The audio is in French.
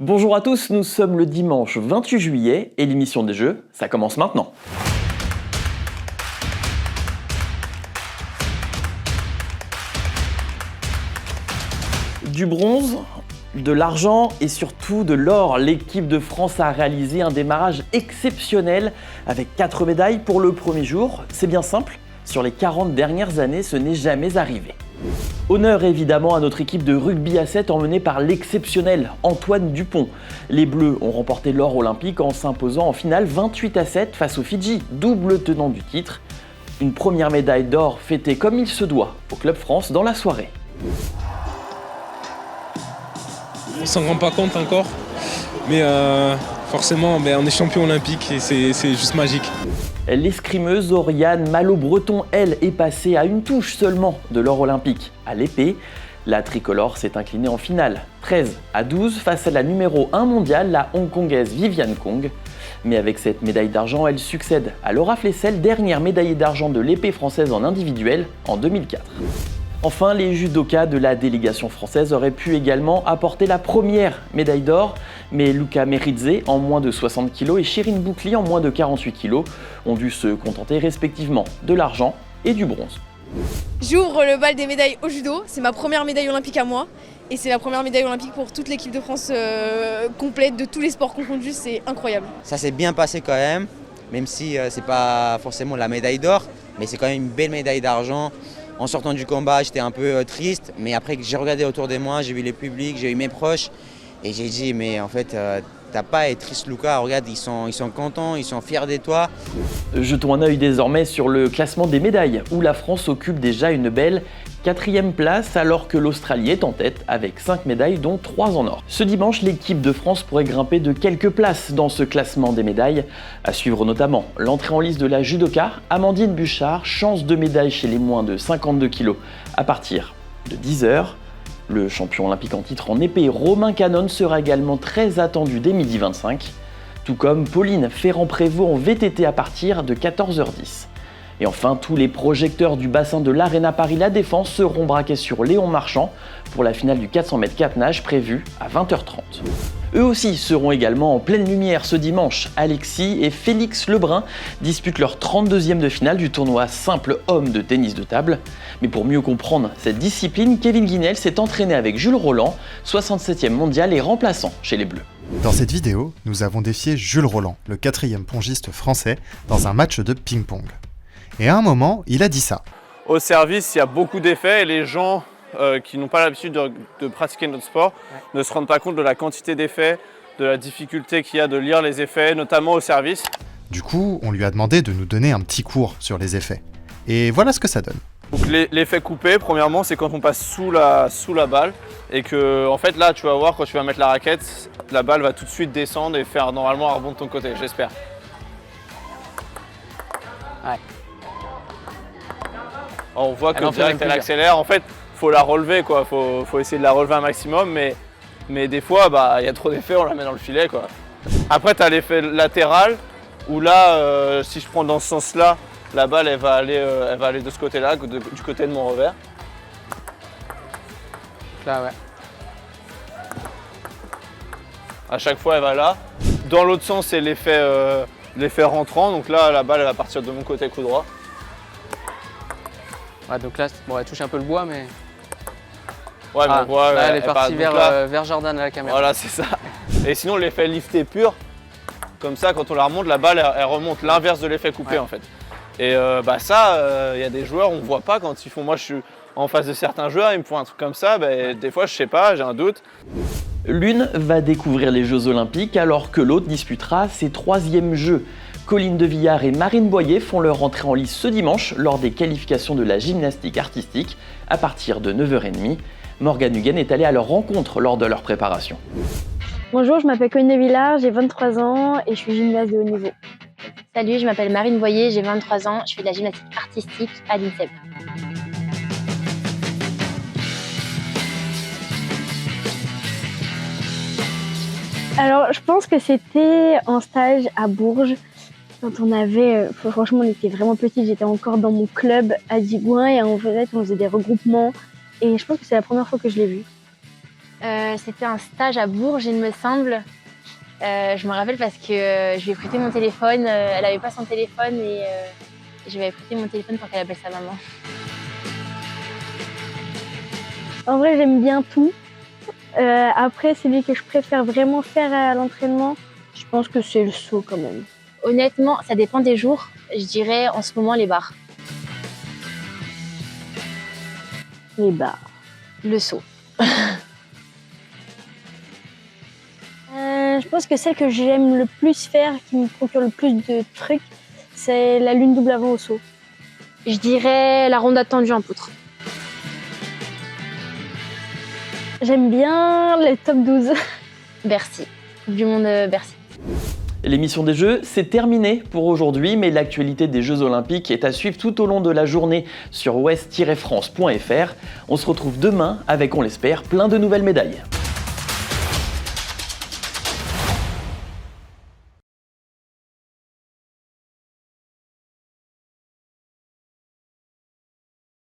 Bonjour à tous, nous sommes le dimanche 28 juillet et l'émission des Jeux, ça commence maintenant. Du bronze, de l'argent et surtout de l'or, l'équipe de France a réalisé un démarrage exceptionnel avec 4 médailles pour le premier jour. C'est bien simple, sur les 40 dernières années, ce n'est jamais arrivé. Honneur évidemment à notre équipe de rugby à 7 emmenée par l'exceptionnel Antoine Dupont. Les Bleus ont remporté l'or olympique en s'imposant en finale 28-7 face aux Fidji, double tenant du titre. Une première médaille d'or fêtée comme il se doit au Club France dans la soirée. On s'en rend pas compte encore, mais forcément on est champion olympique et c'est juste magique. L'escrimeuse Oriane Malo-Breton, elle, est passée à une touche seulement de l'or olympique. À l'épée, la tricolore s'est inclinée en finale, 13-12 face à la numéro 1 mondiale, la hongkongaise Viviane Kong. Mais avec cette médaille d'argent, elle succède à Laura Flessel, dernière médaillée d'argent de l'épée française en individuel en 2004. Enfin, les judokas de la délégation française auraient pu également apporter la première médaille d'or, mais Luca Meridze en moins de 60 kg et Chérine Boucli en moins de 48 kg ont dû se contenter respectivement de l'argent et du bronze. J'ouvre le bal des médailles au judo, c'est ma première médaille olympique à moi et c'est la première médaille olympique pour toute l'équipe de France complète, de tous les sports confondus, c'est incroyable. Ça s'est bien passé quand même si c'est pas forcément la médaille d'or, mais c'est quand même une belle médaille d'argent. En sortant du combat, j'étais un peu triste, mais après que j'ai regardé autour de moi, j'ai vu les publics, j'ai vu mes proches, et j'ai dit, mais en fait, t'as pas à être triste, Luca, regarde, ils sont contents, ils sont fiers de toi. Jetons un œil désormais sur le classement des médailles, où la France occupe déjà une belle 4e place, alors que l'Australie est en tête avec 5 médailles, dont 3 en or. Ce dimanche, l'équipe de France pourrait grimper de quelques places dans ce classement des médailles. À suivre notamment l'entrée en liste de la judoka Amandine Bouchard, chance de médaille chez les moins de 52 kg à partir de 10h. Le champion olympique en titre en épée Romain Canon sera également très attendu dès 12h25, tout comme Pauline Ferrand-Prévot en VTT à partir de 14h10. Et enfin, tous les projecteurs du bassin de l'Arena Paris La Défense seront braqués sur Léon Marchand pour la finale du 400 m 4 nage prévue à 20h30. Eux aussi seront également en pleine lumière ce dimanche. Alexis et Félix Lebrun disputent leur 32e de finale du tournoi simple homme de tennis de table. Mais pour mieux comprendre cette discipline, Kevin Guinel s'est entraîné avec Jules Roland, 67e mondial et remplaçant chez les Bleus. Dans cette vidéo, nous avons défié Jules Roland, le 4e pongiste français, dans un match de ping-pong. Et à un moment, il a dit ça. Au service, il y a beaucoup d'effets et les gens qui n'ont pas l'habitude de pratiquer notre sport ne se rendent pas compte de la quantité d'effets, de la difficulté qu'il y a de lire les effets, notamment au service. Du coup, on lui a demandé de nous donner un petit cours sur les effets. Et voilà ce que ça donne. Donc l'effet coupé, premièrement, c'est quand on passe sous la balle et que, en fait, là, tu vas voir, quand tu vas mettre la raquette, la balle va tout de suite descendre et faire normalement un rebond de ton côté, j'espère. Ouais. On voit que direct elle accélère, en fait il faut la relever quoi, faut essayer de la relever un maximum mais des fois y a trop d'effets, on la met dans le filet quoi. Après tu as l'effet latéral où là si je prends dans ce sens là, la balle elle va aller de ce côté là, du côté de mon revers. Là ouais. À chaque fois elle va là. Dans l'autre sens c'est l'effet rentrant, donc là la balle elle va partir de mon côté coup droit. Ouais, donc là, bon, elle touche un peu le bois, mais... Ouais, mais on voit, là, elle est partie vers Jordan à la caméra. Voilà, c'est ça. Et sinon, l'effet lifté pur, comme ça, quand on la remonte, la balle, elle remonte l'inverse de l'effet coupé, en fait. Et ça, il y a des joueurs, on ne voit pas quand ils font... Moi, je suis en face de certains joueurs, ils me font un truc comme ça, des fois, je sais pas, j'ai un doute. L'une va découvrir les Jeux Olympiques alors que l'autre disputera ses 3e Jeux. Colline de Villard et Marine Boyer font leur entrée en lice ce dimanche lors des qualifications de la gymnastique artistique à partir de 9h30. Morgane Huguen est allée à leur rencontre lors de leur préparation. Bonjour, je m'appelle Colline de Villard, j'ai 23 ans et je suis gymnaste de haut niveau. Salut, je m'appelle Marine Boyer, j'ai 23 ans, je fais de la gymnastique artistique à l'INSEP. Alors, je pense que c'était en stage à Bourges. Quand on avait, franchement, on était vraiment petits, j'étais encore dans mon club à Digoin et on faisait des regroupements. Et je pense que c'est la première fois que je l'ai vu. C'était un stage à Bourges, il me semble. Je me rappelle parce que je lui ai prêté mon téléphone. Elle n'avait pas son téléphone et je lui avais prêté mon téléphone pour qu'elle appelle sa maman. En vrai, j'aime bien tout. Après, celui que je préfère vraiment faire à l'entraînement, je pense que c'est le saut quand même. Honnêtement, ça dépend des jours. Je dirais en ce moment les barres. Les barres. Le saut. Je pense que celle que j'aime le plus faire, qui me procure le plus de trucs, c'est la lune double avant au saut. Je dirais la ronde attendue en poutre. J'aime bien le top 12. Bercy. Coupe du monde Bercy. L'émission des Jeux, c'est terminé pour aujourd'hui, mais l'actualité des Jeux Olympiques est à suivre tout au long de la journée sur ouest-france.fr. On se retrouve demain avec, on l'espère, plein de nouvelles médailles.